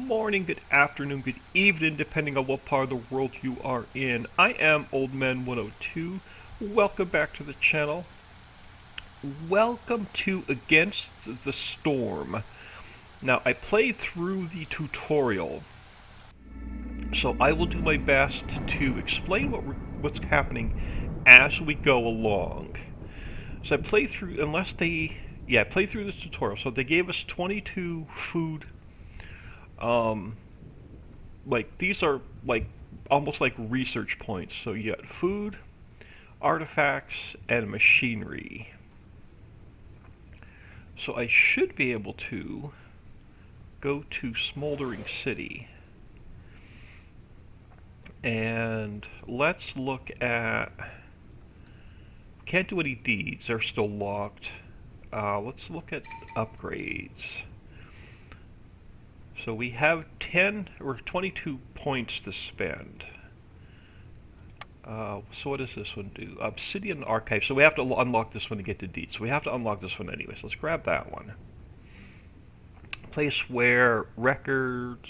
morning, good afternoon, good evening, depending on what part of the world you are in. I am Old Man 102. Welcome back to the channel. Welcome to Against the Storm. Now, I played through the tutorial, so I will do my best to explain what's happening as we go along. So I played through, I played through this tutorial. So they gave us 22 food. These are like almost like research points. So you got food, artifacts, and machinery. So I should be able to go to Smoldering City. And let's look at... Can't do any deeds, they're still locked. Let's look at upgrades. So we have 10 or 22 points to spend. So what does this one do? Obsidian Archive. So we have to unlock this one to get to deeds. So we have to unlock this one anyways. Let's grab that one. Place where records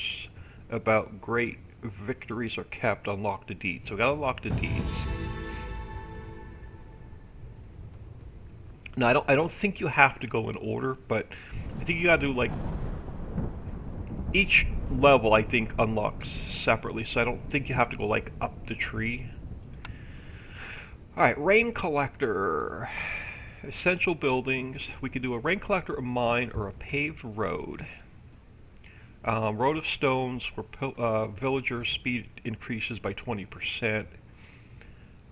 about great victories are kept. Unlock the deeds. So we gotta unlock the deeds. Now I don't think you have to go in order, but I think you gotta do like each level. I think unlocks separately, so I don't think you have to go like up the tree. Alright, rain collector. Essential buildings. We could do a rain collector, a mine, or a paved road. Road of stones, where villagers' speed increases by 20%.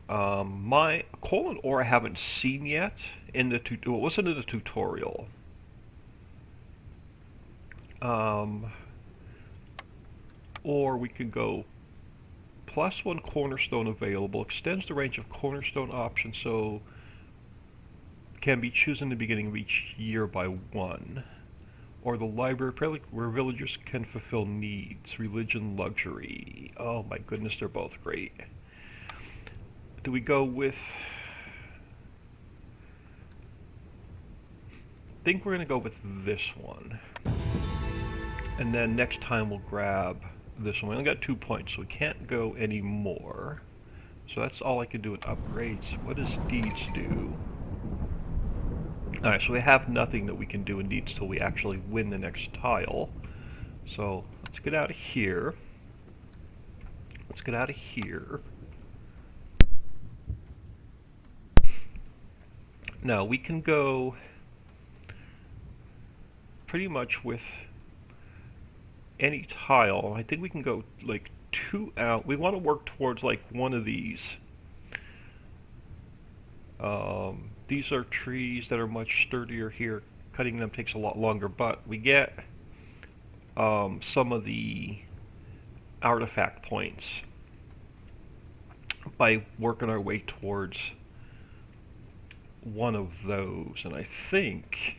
My coal and ore I haven't seen yet. It wasn't in the tutorial. Or we could go +1 cornerstone available, extends the range of cornerstone options, so can be chosen in the beginning of each year by 1. Or the library, where villagers can fulfill needs, religion, luxury. Oh my goodness, they're both great. Do we go with... I think we're going to go with this one. And then next time we'll grab this one. We only got 2 points, so we can't go any more. So that's all I can do with upgrades. What does deeds do? Alright, so we have nothing that we can do in deeds till we actually win the next tile. So let's get out of here. Let's get out of here. Now we can go pretty much with any tile. I think we can go like 2 out. We want to work towards like one of these. These are trees that are much sturdier here. Cutting them takes a lot longer, but we get some of the artifact points by working our way towards one of those. And I think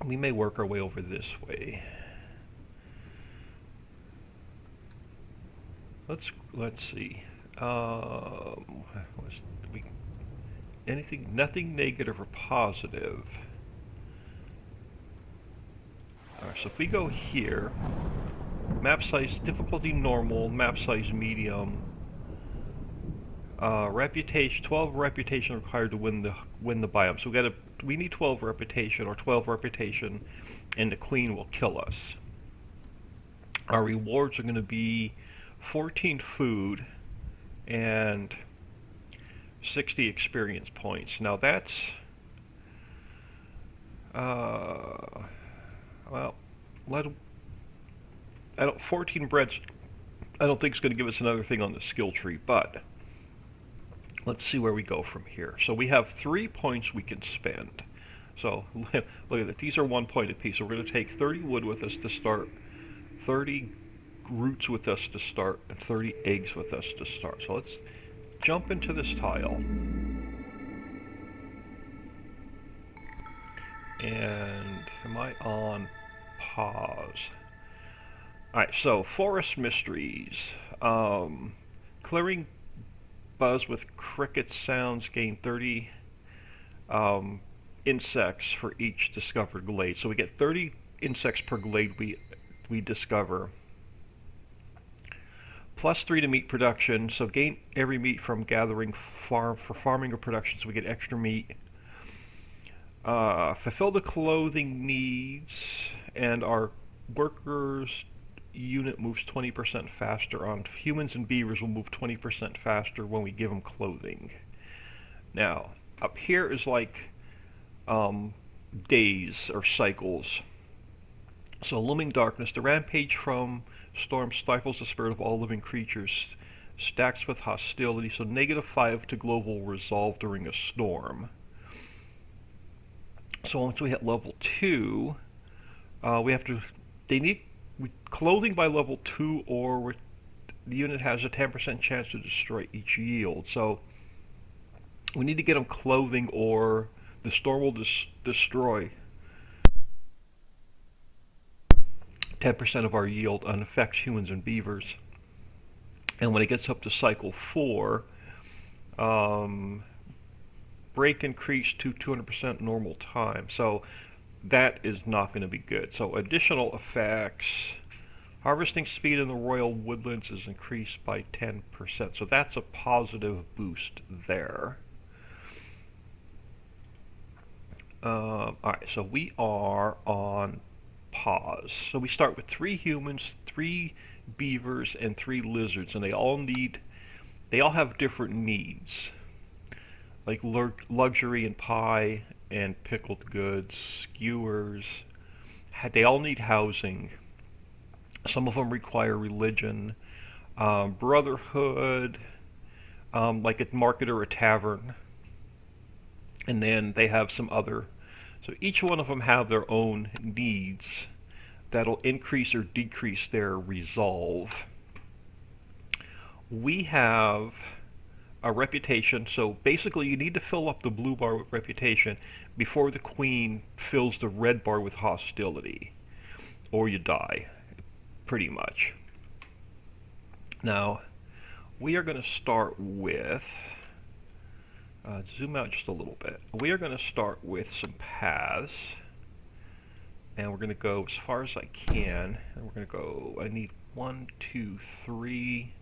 we may work our way over this way. Let's see. Nothing negative or positive. Alright, so if we go here, map size difficulty normal, map size medium. Reputation, 12 reputation required to win the biome. So we need 12 reputation or 12 reputation, and the queen will kill us. Our rewards are going to be 14 food and 60 experience points. Now that's well, 14 breads I don't think is going to give us another thing on the skill tree, but let's see where we go from here. So we have 3 points we can spend. So look at that. These are 1 point apiece. So we're going to take 30 wood with us to start, 30 roots with us to start, and 30 eggs with us to start. So let's jump into this tile. And am I on pause? Alright, so forest mysteries. Clearing buzz with cricket sounds, gain 30 insects for each discovered glade. So we get 30 insects per glade we discover. +3 to meat production, so gain every meat from gathering for farming or production, so we get extra meat. Fulfill the clothing needs, and our workers unit moves 20% faster. On humans and beavers will move 20% faster when we give them clothing. Now, up here is like days or cycles. So looming darkness, the rampage from storm stifles the spirit of all living creatures, stacks with hostility, so -5 to global resolve during a storm. So once we hit level 2, we have to, they need clothing by level 2, or the unit has a 10% chance to destroy each yield. So we need to get them clothing, or the storm will destroy 10% of our yield and affects humans and beavers. And when it gets up to cycle 4, break increased to 200% normal time. So that is not going to be good. So additional effects. Harvesting speed in the royal woodlands is increased by 10%. So that's a positive boost there. Alright, so we are on pause. So we start with 3 humans, 3 beavers, and 3 lizards, and they all have different needs, like luxury and pie and pickled goods, skewers. They all need housing. Some of them require religion, brotherhood, like a market or a tavern, and then they have some other. So each one of them have their own needs that'll increase or decrease their resolve. We have a reputation, so basically you need to fill up the blue bar with reputation before the queen fills the red bar with hostility, or you die, pretty much. Now, we are going to start with, zoom out just a little bit. We are going to start with some paths, and we're going to go as far as I can, and we're going to go, I need 1, 2, 3,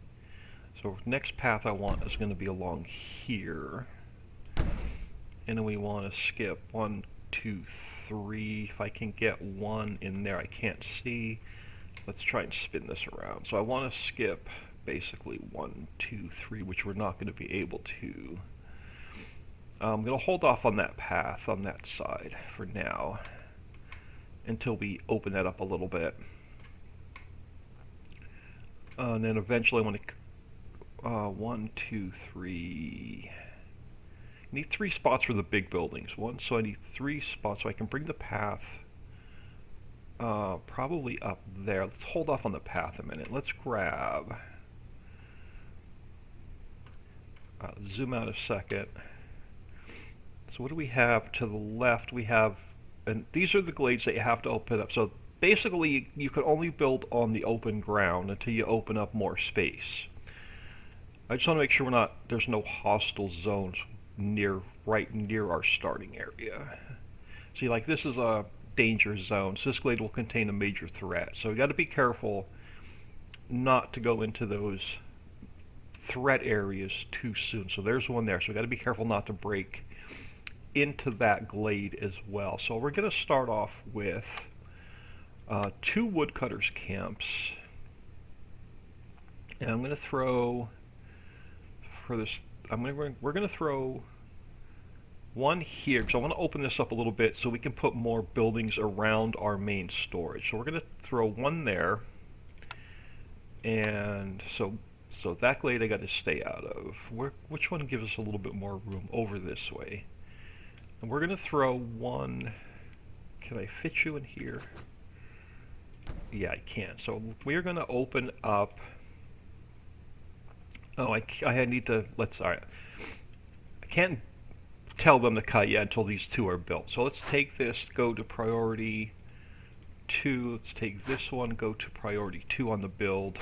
so next path I want is going to be along here, and then we want to skip 1, 2, 3, if I can get 1 in there. I can't see. Let's try and spin this around. So I want to skip basically 1, 2, 3, which we're not going to be able to. I'm going to hold off on that path on that side for now until we open that up a little bit. And then eventually I want to 1, 2, 3. I need 3 spots for the big buildings. So I need 3 spots so I can bring the path probably up there. Let's hold off on the path a minute. Let's grab. Zoom out a second. So what do we have to the left? We have, and these are the glades that you have to open up. So basically you can only build on the open ground until you open up more space. I just want to make sure there's no hostile zones right near our starting area. See, like this is a danger zone, so this glade will contain a major threat. So you got to be careful not to go into those threat areas too soon. So there's one there. So we got to be careful not to break into that glade as well. So we're going to start off with 2 woodcutters camps, and I'm going to throw for this. We're going to throw one here, because I want to open this up a little bit so we can put more buildings around our main storage. So we're going to throw one there, and so that glade I got to stay out of. Which one gives us a little bit more room? Over this way. And we're going to throw one. Can I fit you in here? Yeah, I can. So we're going to open up. Oh, I need to. Alright. I can't tell them to cut yet until these 2 are built. So let's take this, go to priority 2. Let's take this one, go to priority 2 on the build.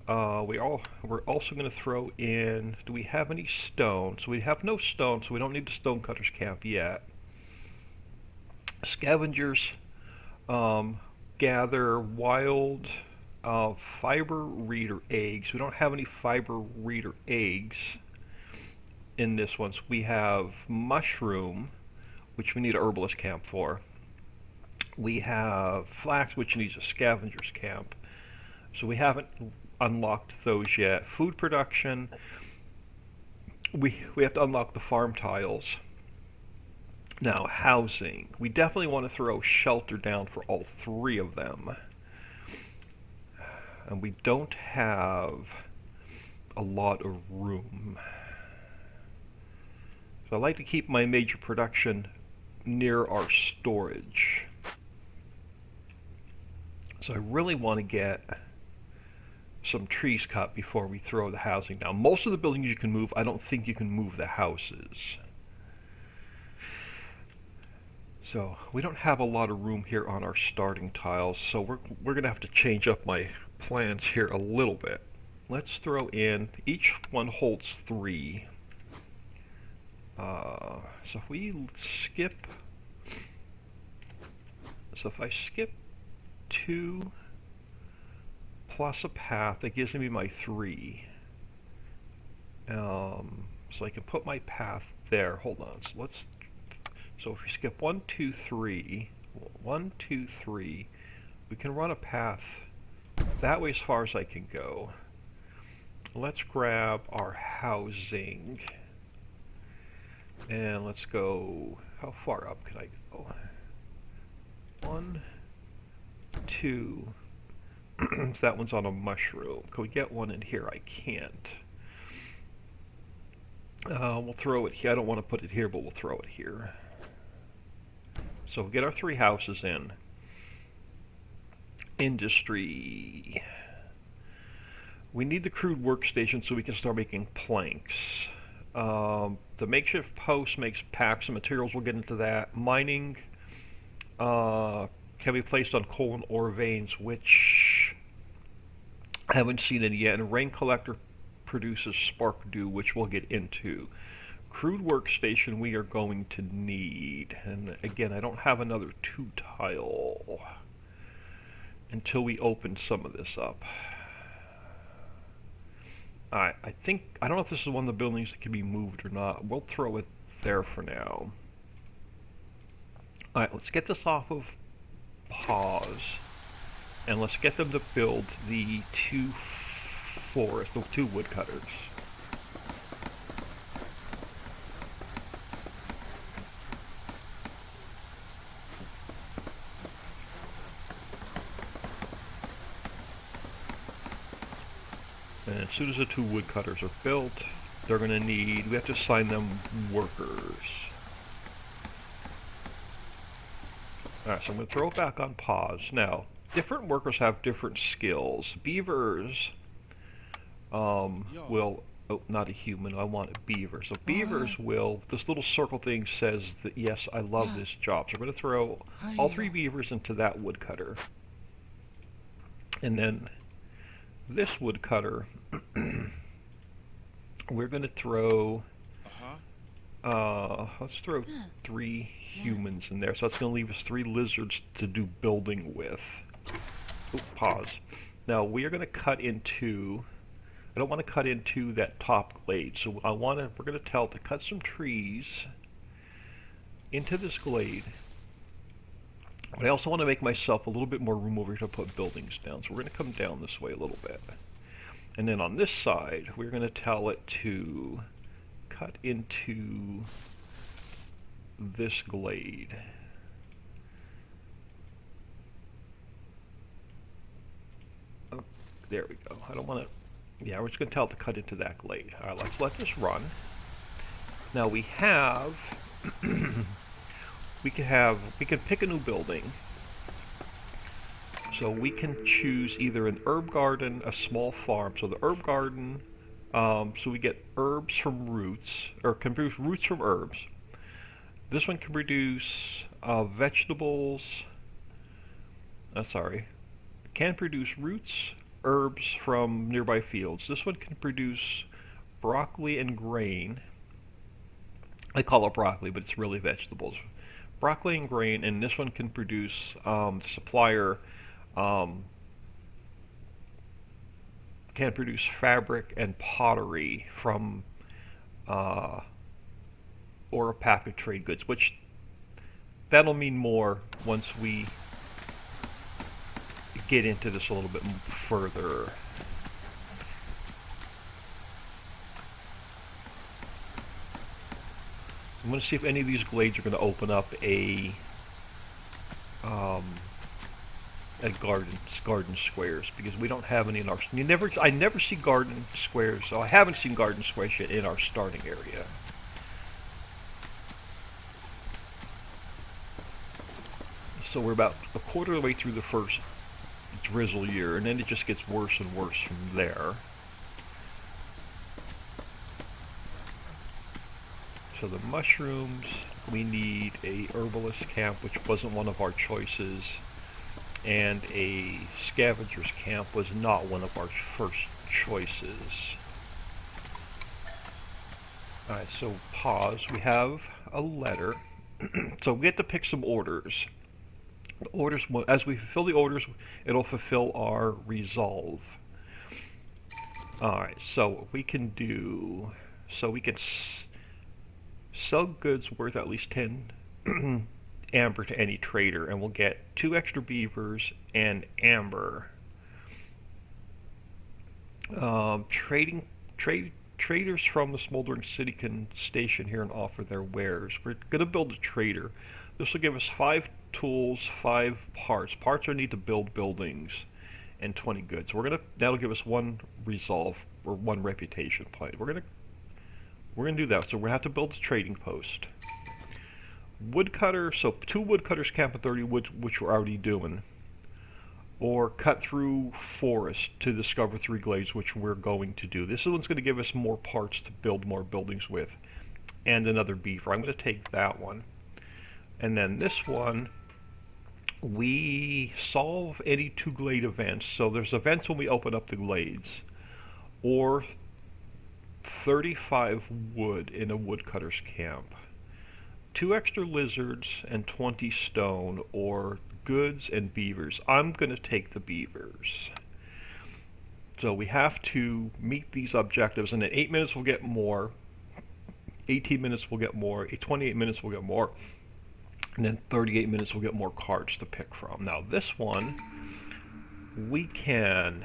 We're also going to throw in, do we have any stone? So we have no stone, so we don't need the stonecutters camp yet. Scavengers gather wild fiber reader eggs. We don't have any fiber reader eggs in this one. So we have mushroom, which we need a herbalist camp for. We have flax, which needs a scavenger's camp. So we haven't unlocked those yet. Food production, we have to unlock the farm tiles. Now, housing. We definitely want to throw shelter down for all three of them. And we don't have a lot of room. So I like to keep my major production near our storage. So I really want to get some trees cut before we throw the housing down. Most of the buildings you can move. I don't think you can move the houses. So we don't have a lot of room here on our starting tiles, so we're going to have to change up my plans here a little bit. Let's throw in, each one holds 3. So if we skip, so if I skip 2 plus a path, that gives me my 3. So I can put my path there. Hold on. So if we skip 1, 2, 3, 1, 2, 3, we can run a path that way as far as I can go. Let's grab our housing. And let's go, how far up can I go? 1, 2, that one's on a mushroom. Can we get one in here? I can't. We'll throw it here. I don't want to put it here, but we'll throw it here. So we'll get our 3 houses in. Industry. We need the crude workstation so we can start making planks. The makeshift post makes packs and materials. We'll get into that. Mining can be placed on coal and ore veins, which I haven't seen any yet. And rain collector produces spark dew, which we'll get into. Crude workstation we are going to need. And again, I don't have another 2 tile until we open some of this up. I don't know if this is one of the buildings that can be moved or not. We'll throw it there for now. Alright, let's get this off of pause. And let's get them to build the 2 forests, the 2 woodcutters. And as soon as the 2 woodcutters are built, they're going to need, we have to assign them workers. Alright, so I'm going to throw it back on pause. Now, different workers have different skills. Beavers will, oh, not a human, I want a beaver. So beavers will, this little circle thing says that, yes, I love this job. So I'm going to throw all 3 beavers into that woodcutter. And then this woodcutter, we're going to throw, let's throw 3 humans in there. So that's going to leave us 3 lizards to do building with. Oh, pause. Now we are going to cut into, I don't want to cut into that top glade. So we're going to tell it to cut some trees into this glade. But I also want to make myself a little bit more room over here to put buildings down. So we're going to come down this way a little bit. And then on this side, we're going to tell it to cut into this glade. Oh, there we go. I don't want to, yeah, we're just going to tell it to cut into that glade. All right, let's let this run. Now we have, we can pick a new building. So we can choose either an herb garden, a small farm. So the herb garden, so we get herbs from roots, or can produce roots from herbs. This one can produce vegetables, can produce roots, herbs from nearby fields. This one can produce broccoli and grain. I call it broccoli, but it's really vegetables. broccoli and grain, and this one can produce, the supplier um, can produce fabric and pottery from uh, or a pack of trade goods, which that'll mean more once we get into this a little bit further. I'm going to see if any of these glades are going to open up um, a garden squares, because we don't have any in our. I never see garden squares, so I haven't seen garden squares yet in our starting area. So we're about a quarter of the way through the first drizzle year, and then it just gets worse and worse from there. So the mushrooms, we need a herbalist camp, which wasn't one of our choices, and a scavenger's camp was not one of our first choices. Alright, so pause. We have a letter. So we get to pick some orders. The orders, as we fulfill the orders, it'll fulfill our resolve. Alright, so we can do, so we can sell goods worth at least 10 amber to any trader, and we'll get 2 extra beavers and amber. Traders from the Smoldering City can station here and offer their wares. We're going to build a trader. This will give us 5 tools, 5 parts. Parts are need to build buildings, and 20 goods. That'll give us 1 resolve or 1 reputation point. We're gonna do that. So we're gonna have to build a trading post. Woodcutter, so 2 woodcutters camp at 30 woods, which we're already doing. Or cut through forest to discover 3 glades, which we're going to do. This one's gonna give us more parts to build more buildings with, and another beaver. I'm gonna take that one. And then this one, we solve any 2 glade events. So there's events when we open up the glades, or 35 wood in a woodcutter's camp, 2 extra lizards and 20 stone, or goods and beavers. I'm going to take the beavers. So we have to meet these objectives, and in 8 minutes we'll get more, 18 minutes we'll get more, 28 minutes we'll get more, and then 38 minutes we'll get more cards to pick from. Now this one, we can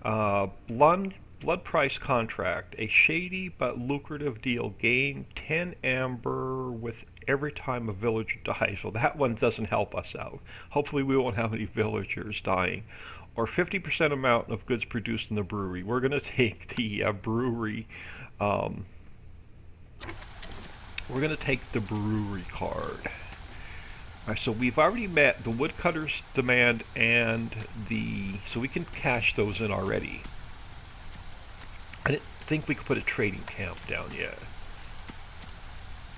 blood price contract, a shady but lucrative deal. Gain 10 amber with every time a villager dies. So that one doesn't help us out. Hopefully we won't have any villagers dying. Or 50% amount of goods produced in the brewery. We're going to take the brewery. We're going to take the brewery card. Alright, so we've already met the woodcutter's demand and so we can cash those in already. I didn't think we could put a trading camp down yet.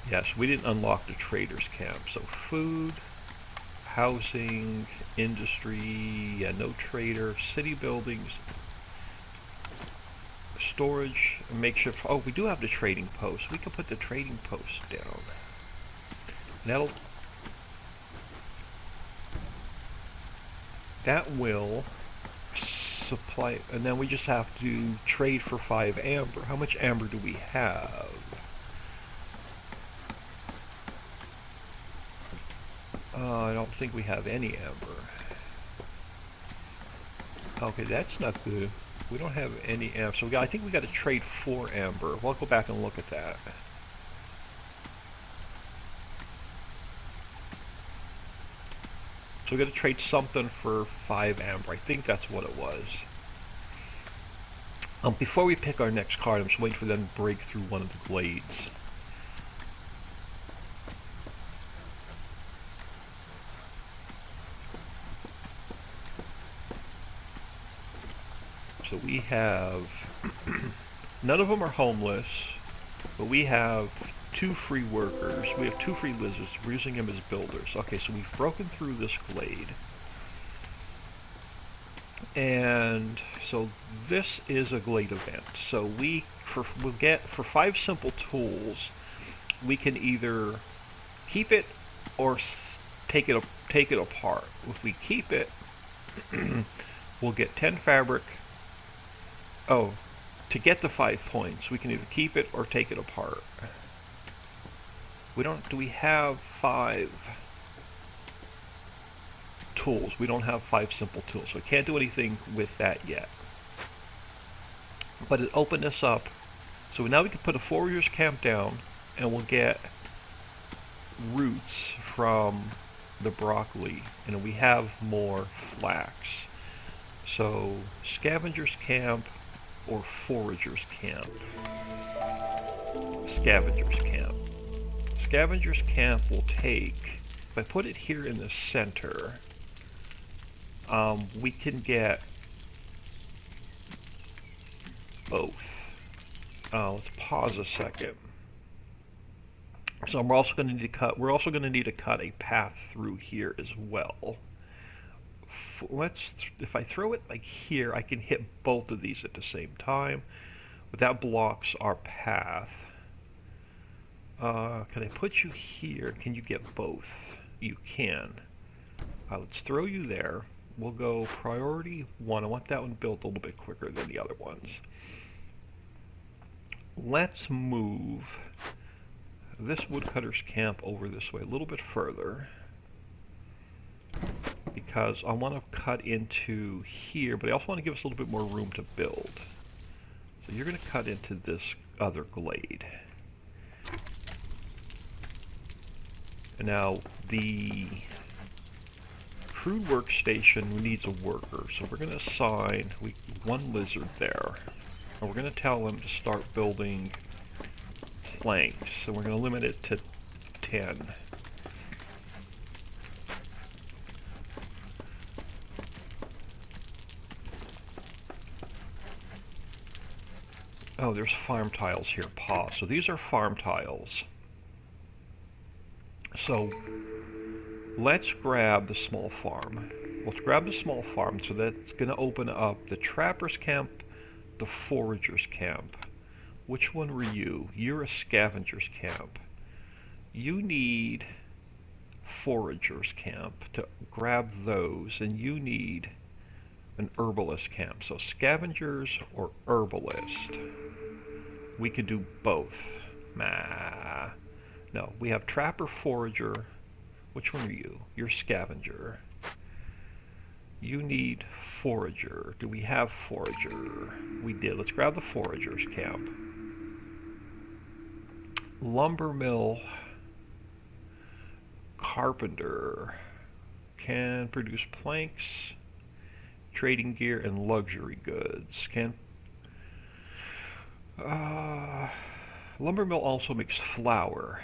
Yes, we didn't unlock the trader's camp. So food, housing, industry, yeah, no trader, city buildings, storage, makeshift. Oh, we do have the trading post. We can put the trading post down. And that will supply, and then we just have to trade for 5 amber. How much amber do we have? I don't think we have any amber. Okay, that's not good. We don't have any amber, so I think we got to trade 4 amber. We'll go back and look at that. So we got to trade something for 5 amber. I think that's what it was. Before we pick our next card, I'm just waiting for them to break through one of the glades. So we have, none of them are homeless, but we have 2 free workers. We have 2 free lizards. We're using them as builders. Okay, so we've broken through this glade. And so this is a glade event. So we'll get, for 5 simple tools, we can either keep it or take it apart. If we keep it, we'll get 10 fabric. Oh, to get the 5 points, we can either keep it or take it apart. Do we have 5 tools? We don't have 5 simple tools, so I can't do anything with that yet. But it opened this up, so now we can put a forager's camp down, and we'll get roots from the broccoli, and we have more flax. So scavenger's camp or forager's camp. Scavenger's camp. Scavenger's camp will take, if I put it here in the center, we can get both. Let's pause a second. So we're also going to need to cut. We're also going to need to cut a path through here as well. If I throw it like here, I can hit both of these at the same time, but that blocks our path. Can I put you here? Can you get both? You can. Let's throw you there. We'll go priority 1. I want that one built a little bit quicker than the other ones. Let's move this woodcutter's camp over this way a little bit further, because I want to cut into here, but I also want to give us a little bit more room to build. So you're going to cut into this other glade. And now the crude workstation needs a worker, so we're going to assign one lizard there, and we're going to tell them to start building planks. So we're going to limit it to 10. Oh, there's farm tiles here. Pause. So these are farm tiles. So let's grab the small farm. Let's grab the small farm. So that's going to open up the trapper's camp, the forager's camp. Which one were you? You're a scavenger's camp. You need forager's camp to grab those, and you need an herbalist camp. So scavengers or herbalist. We could do both. No, we have trapper, forager. Which one are you? You're scavenger. You need forager. Do we have forager? We did. Let's grab the forager's camp. Lumber mill carpenter can produce planks, trading gear, and luxury goods. Lumber mill also makes flour,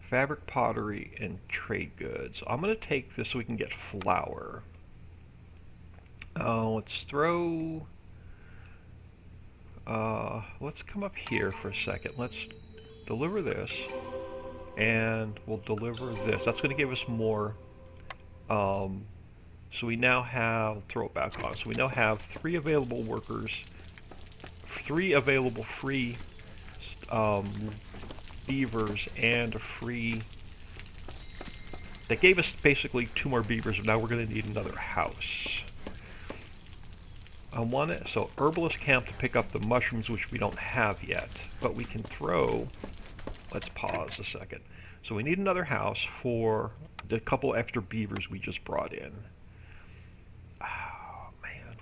fabric, pottery, and trade goods. I'm going to take this so we can get flour. Let's throw... let's come up here for a second. Let's deliver this, and we'll deliver this. That's going to give us more. So we now have, throw it back on. So we now have 3 available workers, 3 available free beavers, and a free. That gave us basically 2 more beavers. Now we're going to need another house. I want it, so herbalist camp to pick up the mushrooms, which we don't have yet, but we can throw. Let's pause a second. So we need another house for the couple extra beavers we just brought in. Oh man,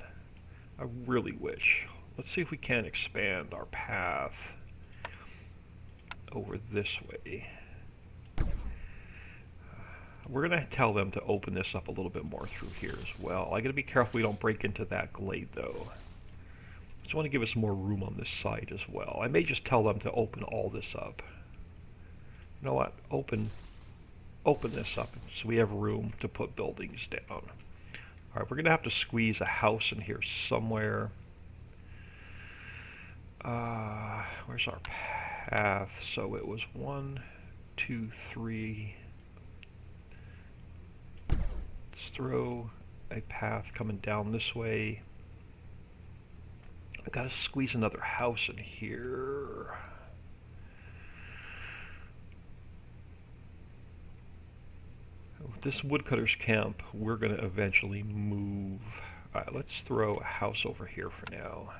I really wish. Let's see if we can expand our path over this way. We're going to tell them to open this up a little bit more through here as well. I got to be careful we don't break into that glade though. Just want to give us more room on this side as well. I may just tell them to open all this up. You know what? Open this up so we have room to put buildings down. Alright, we're going to have to squeeze a house in here somewhere. Where's our path? So it was 1, 2, 3. Throw a path coming down this way. I gotta squeeze another house in here. this woodcutter's camp we're going to eventually move. Alright, let's throw a house over here for now.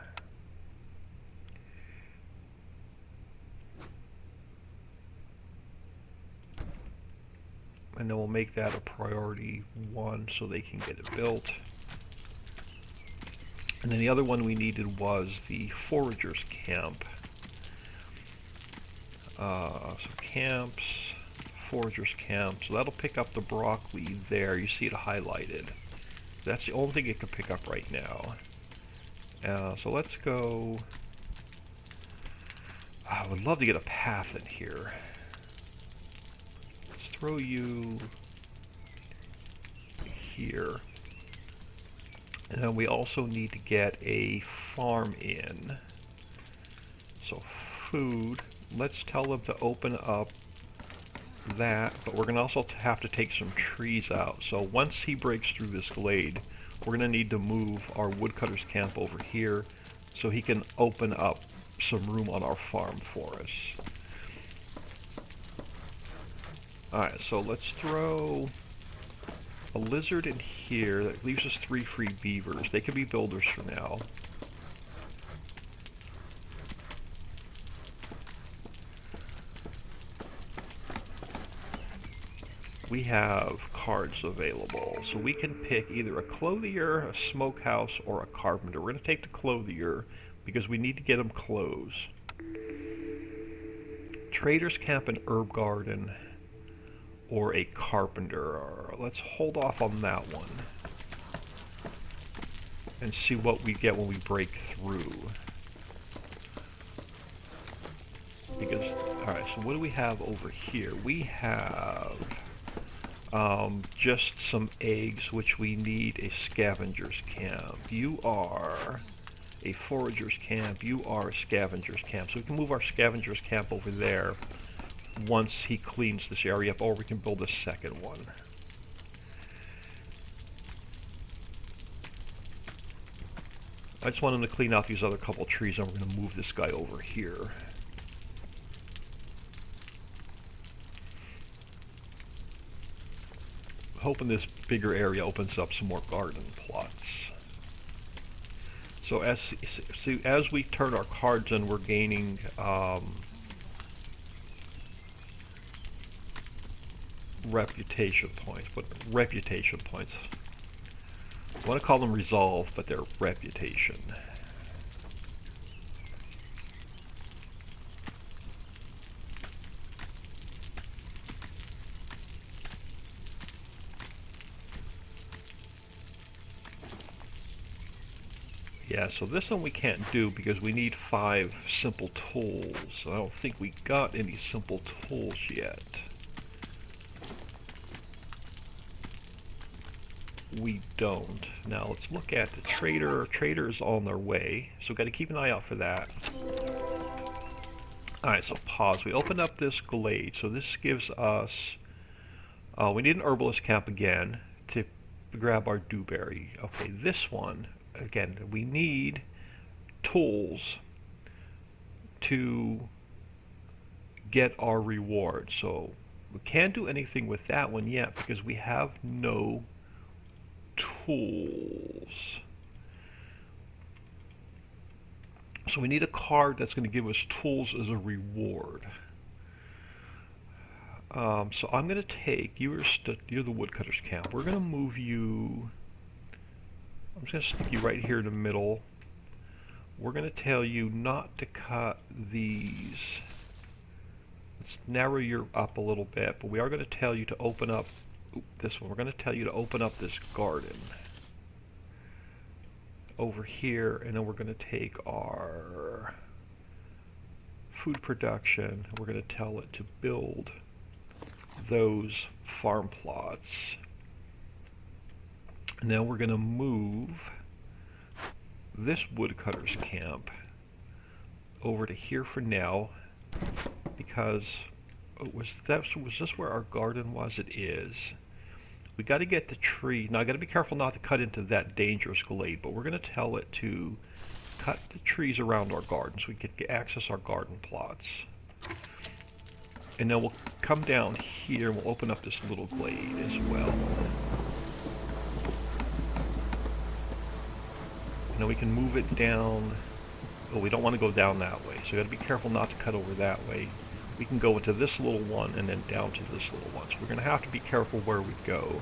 And then we'll make that a priority 1 so they can get it built. And then the other one we needed was the forager's camp. So camps, forager's camp. So that'll pick up the broccoli there. You see it highlighted. That's the only thing it can pick up right now. So let's go. I would love to get a path in here. Let's throw you here. And then we also need to get a farm in. So food, let's tell them to open up that, but we're going to also have to take some trees out. So once he breaks through this glade, we're going to need to move our woodcutter's camp over here so he can open up some room on our farm for us. Alright, so let's throw a lizard in here. That leaves us 3 free beavers. They can be builders for now. We have cards available, so we can pick either a clothier, a smokehouse, or a carpenter. We're going to take the clothier because we need to get them clothes. Trader's camp and herb garden, or a carpenter. Let's hold off on that one and see what we get when we break through. Because, alright, so what do we have over here? We have just some eggs, which we need a scavenger's camp. You are a forager's camp. You are a scavenger's camp. So we can move our scavenger's camp over there once he cleans this area up, or we can build a second one. I just want him to clean out these other couple trees, and we're going to move this guy over here. Hoping this bigger area opens up some more garden plots. So as we turn our cards in, we're gaining reputation points. But reputation points. I want to call them resolve, but they're reputation. Yeah, so this one we can't do because we need 5 simple tools. I don't think we got any simple tools yet. We don't. Now let's look at the trader. Trader's on their way, so we've got to keep an eye out for that. Alright, so pause. We opened up this glade, so this gives us... we need an herbalist camp again to grab our dewberry. Okay, this one... Again, we need tools to get our reward. So we can't do anything with that one yet because we have no tools. So we need a card that's going to give us tools as a reward. So I'm going to take, you're the woodcutter's camp. We're going to move you... I'm just going to stick you right here in the middle. We're going to tell you not to cut these. Let's narrow you up a little bit, but we are going to tell you to open up this one. We're going to tell you to open up this garden over here, and then we're going to take our food production. We're going to tell it to build those farm plots. And then we're going to move this woodcutter's camp over to here for now, because was this where our garden was? It is. We got to get the tree. Now I got to be careful not to cut into that dangerous glade, but we're going to tell it to cut the trees around our garden so we can access our garden plots. And then we'll come down here and we'll open up this little glade as well. And then we can move it down. Oh, we don't want to go down that way, so we got to be careful not to cut over that way. We can go into this little one and then down to this little one. So we're going to have to be careful where we go.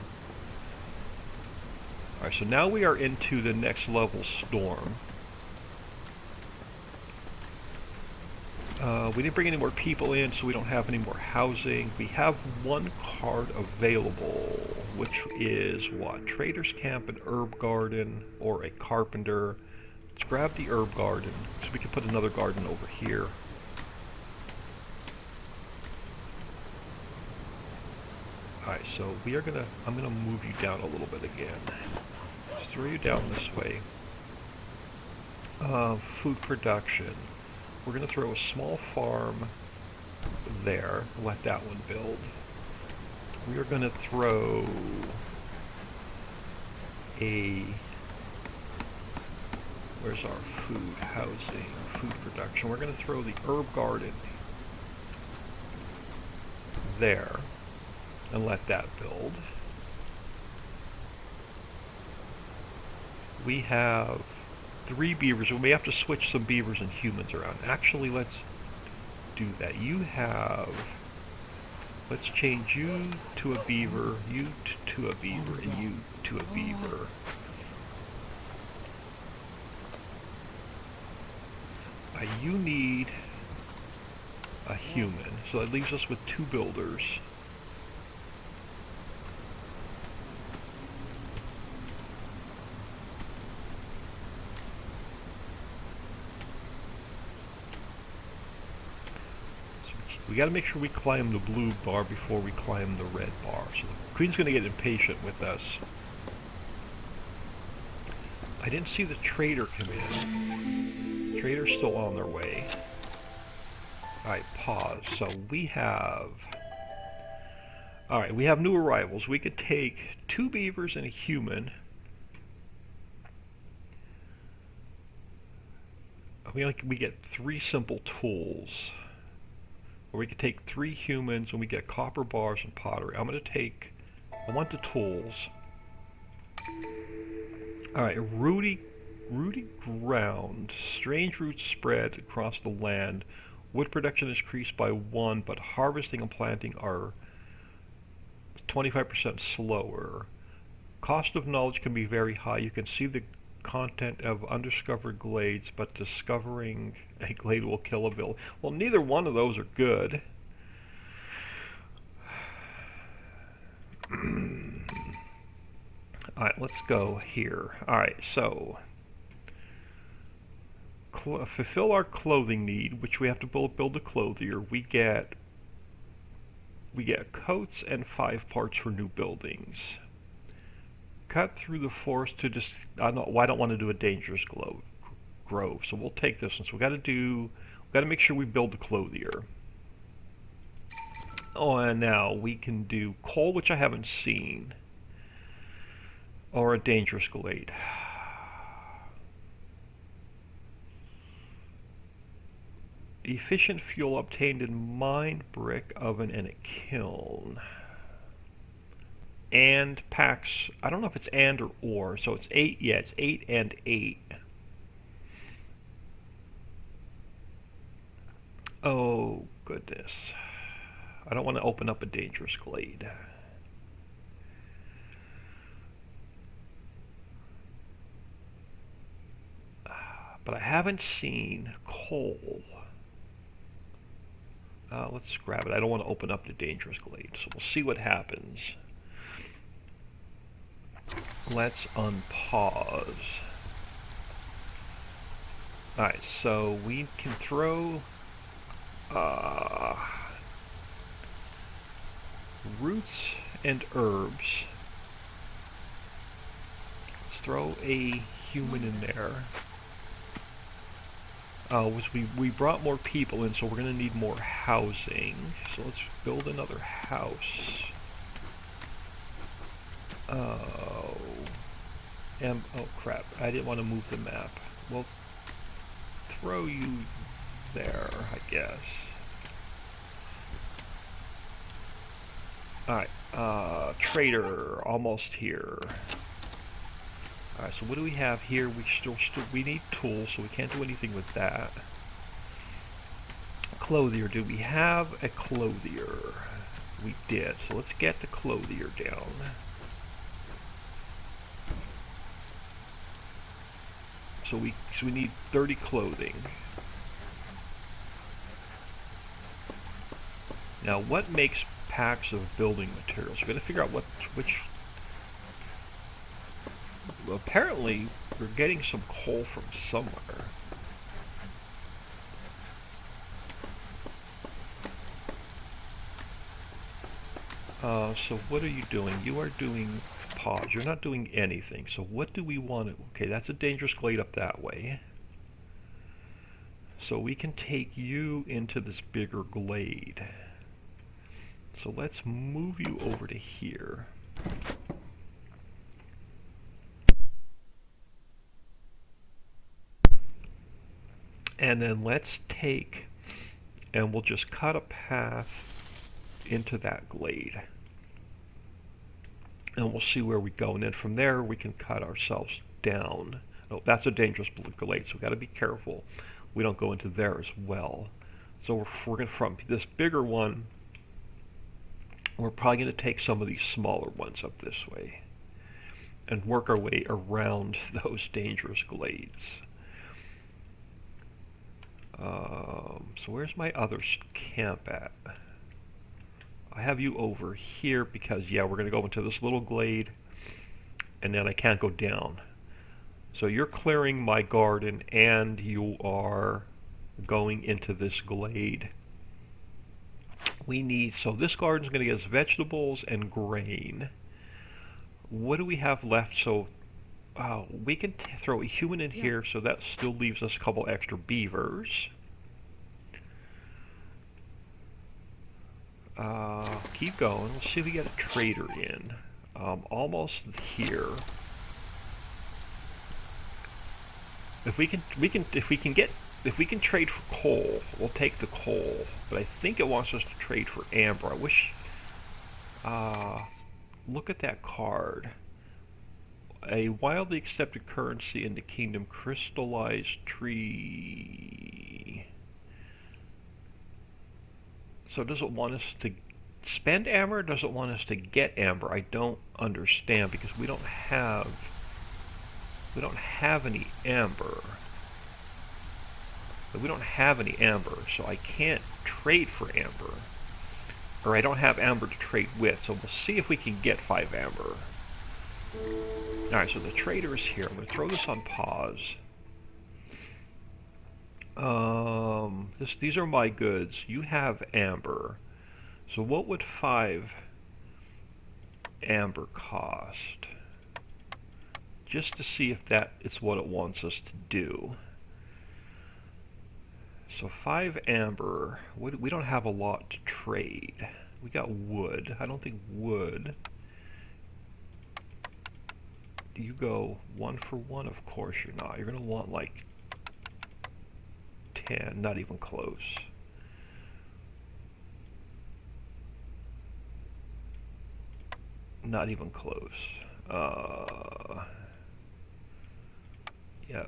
Alright, so now we are into the next level storm. We didn't bring any more people in, so we don't have any more housing. We have one card available, which is what? Trader's Camp, an herb garden, or a carpenter. Let's grab the herb garden, so we can put another garden over here. Alright, so we are gonna, I'm gonna move you down a little bit again. Let's throw you down this way. Food production. We're going to throw a small farm there, let that one build. We are going to throw a, where's our food, housing, food production. We're going to throw the herb garden there and let that build. We have 3 beavers. We may have to switch some beavers and humans around. Actually, let's do that. You have... Let's change you to a beaver, you to a beaver, and you to a beaver. You need a human, so that leaves us with 2 builders. We got to make sure we climb the blue bar before we climb the red bar. So the queen's going to get impatient with us. I didn't see the trader come in. Trader's still on their way. Alright, pause. So we have... Alright, we have new arrivals. We could take 2 beavers and a human. We get 3 simple tools. Or we could take 3 humans and we get copper bars and pottery. I'm going to take... I want the tools. Alright, rooty ground. Strange roots spread across the land. Wood production is increased by 1, but harvesting and planting are 25% slower. Cost of knowledge can be very high. You can see the content of undiscovered glades, but discovering a glade will kill a village. Well, neither one of those are good. Alright, let's go here. Alright, so fulfill our clothing need, which we have to build a clothier. We get coats and 5 parts for new buildings. Cut through the forest to just... I don't want to do a dangerous grove, so we'll take this one. So we got to make sure we build the clothier. Oh, and now we can do coal, which I haven't seen, or a dangerous glade. Efficient fuel obtained in mined brick oven and a kiln. And packs, I don't know if it's and or, so it's 8, yeah, it's 8 and 8. Oh, goodness. I don't want to open up a dangerous glade. But I haven't seen coal. Let's grab it. I don't want to open up the dangerous glade, so we'll see what happens. Let's unpause. Alright, so we can throw roots and herbs. Let's throw a human in there. We brought more people in, so we're going to need more housing. So let's build another house. Oh crap, I didn't want to move the map. We'll throw you there, I guess. Alright, trader, almost here. Alright, so what do we have here? We need tools, so we can't do anything with that. Clothier, do we have a clothier? We did, so let's get the clothier down. So we need 30 clothing. Now, what makes packs of building materials? We're going to figure out which. Well, apparently, we're getting some coal from somewhere. So what are you doing? You are doing pause. You're not doing anything. So what do we want to... Okay, that's a dangerous glade up that way. So we can take you into this bigger glade. So let's move you over to here. And then let's take, and we'll just cut a path into that glade. And we'll see where we go. And then from there, we can cut ourselves down. Oh, that's a dangerous glade, so we've got to be careful we don't go into there as well. So we're going to, from this bigger one, we're probably going to take some of these smaller ones up this way and work our way around those dangerous glades. So where's my other camp at? I have you over here because, yeah, we're going to go into this little glade, and then I can't go down. So you're clearing my garden, and you are going into this glade. We need, so this garden's going to get us vegetables and grain. What do we have left? So we can throw a human in here, so that still leaves us a couple extra beavers. Keep going. Let's see if we get a trader in. Almost here. If we can trade for coal, we'll take the coal. But I think it wants us to trade for amber. I wish. Look at that card. A wildly accepted currency in the kingdom, crystallized tree. So does it want us to spend amber, or does it want us to get amber? I don't understand, because we don't have any amber. We don't have any amber, so I can't trade for amber. Or I don't have amber to trade with, so we'll see if we can get 5 amber. Alright, so the trader is here. I'm going to throw this on pause. These are my goods. You have amber. So what would 5 amber cost? Just to see if that is what it wants us to do. So 5 amber. We don't have a lot to trade. We got wood. I don't think wood. Do you go 1 for 1? Of course you're not. You're going to want like 10. Not even close. Not even close. Yeah.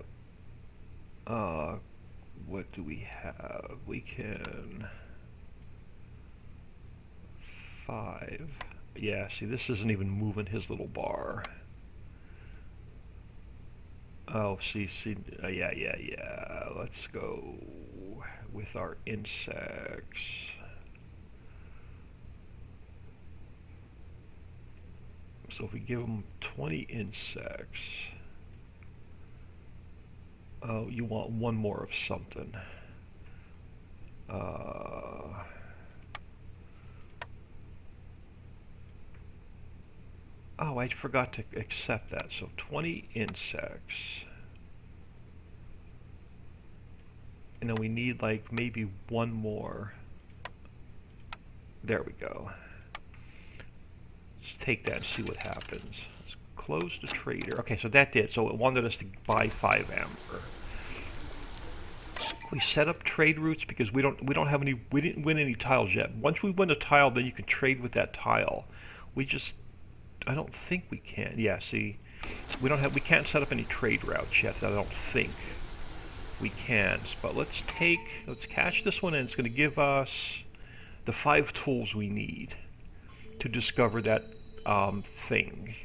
What do we have? We can 5. Yeah, see, this isn't even moving his little bar. Oh, see, yeah. Let's go with our insects. So if we give them 20 insects, oh, you want 1 more of something. Oh, I forgot to accept that. So 20 insects. And then we need like maybe 1 more. There we go. Let's take that and see what happens. Let's close the trader. Okay, so that did. So it wanted us to buy 5 amber. We set up trade routes because we didn't win any tiles yet. Once we win a tile, then you can trade with that tile. I don't think we can. Yeah, see, we can't set up any trade routes yet. I don't think we can. But let's cash this one in. It's going to give us the 5 tools we need to discover that thing.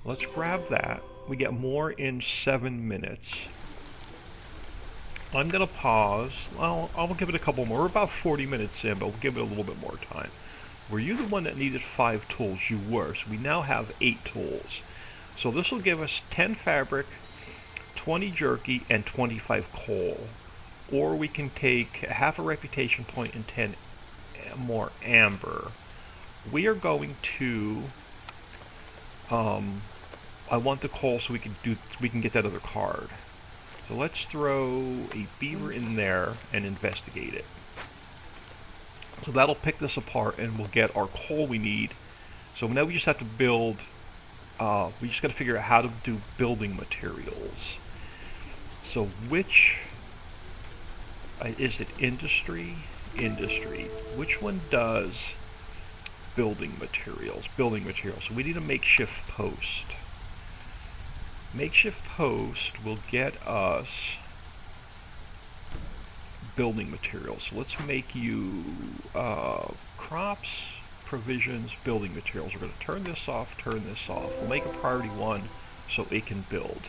Let's grab that. We get more in 7 minutes. I'm going to pause. I'll give it a couple more. We're about 40 minutes in, but we'll give it a little bit more time. Were you the one that needed 5 tools? You were. So we now have 8 tools. So this will give us 10 fabric, 20 jerky, and 25 coal. Or we can take half a reputation point and 10 more amber. We are going to... I want the coal so we can get that other card. So let's throw a beaver in there and investigate it. So that'll pick this apart and we'll get our coal we need. So now we just have to build, we just got to figure out how to do building materials. So which, is it industry? Industry. Which one does building materials? Building materials. So we need a makeshift post. Makeshift post will get us building materials. So let's make you crops, provisions, building materials. We're going to turn this off, turn this off. We'll make a priority 1 so it can build.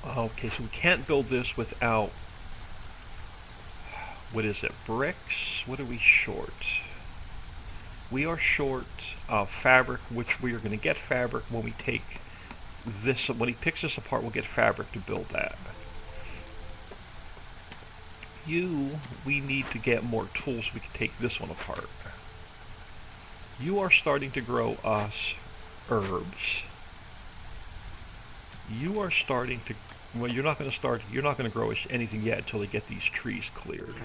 Okay, so we can't build this without, what is it, bricks? What are we short? We are short fabric, which we are going to get fabric when we take this. When he picks this apart, we'll get fabric to build that. We need to get more tools so we can take this one apart. You are starting to grow us herbs. You are starting to, well, you're not going to grow us anything yet until they get these trees cleared.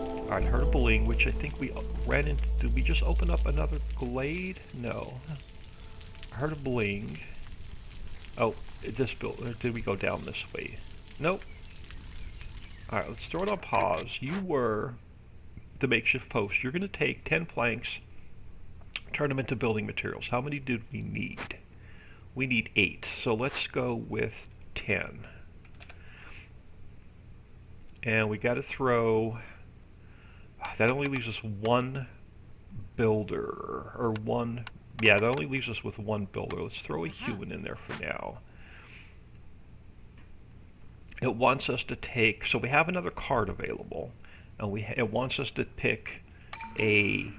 Alright, heard a bling, which I think we ran into. Did we just open up another glade? No. I heard a bling. Oh, this built. Did we go down this way? Nope. Alright, let's throw it on pause. You were the makeshift post. You're going to take 10 planks, turn them into building materials. How many did we need? We need 8. So let's go with 10. And we got to throw... That only leaves us 1 builder, or 1... Yeah, that only leaves us with 1 builder. Let's throw a human in there for now. It wants us to take... So we have another card available. And it wants us to pick a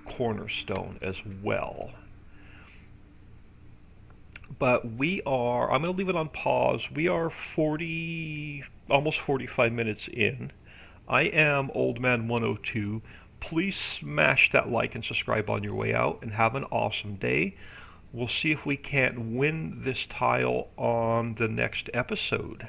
cornerstone as well. But we are... I'm going to leave it on pause. We are almost 45 minutes in. I am OldMan102. Please smash that like and subscribe on your way out, and have an awesome day. We'll see if we can't win this tile on the next episode.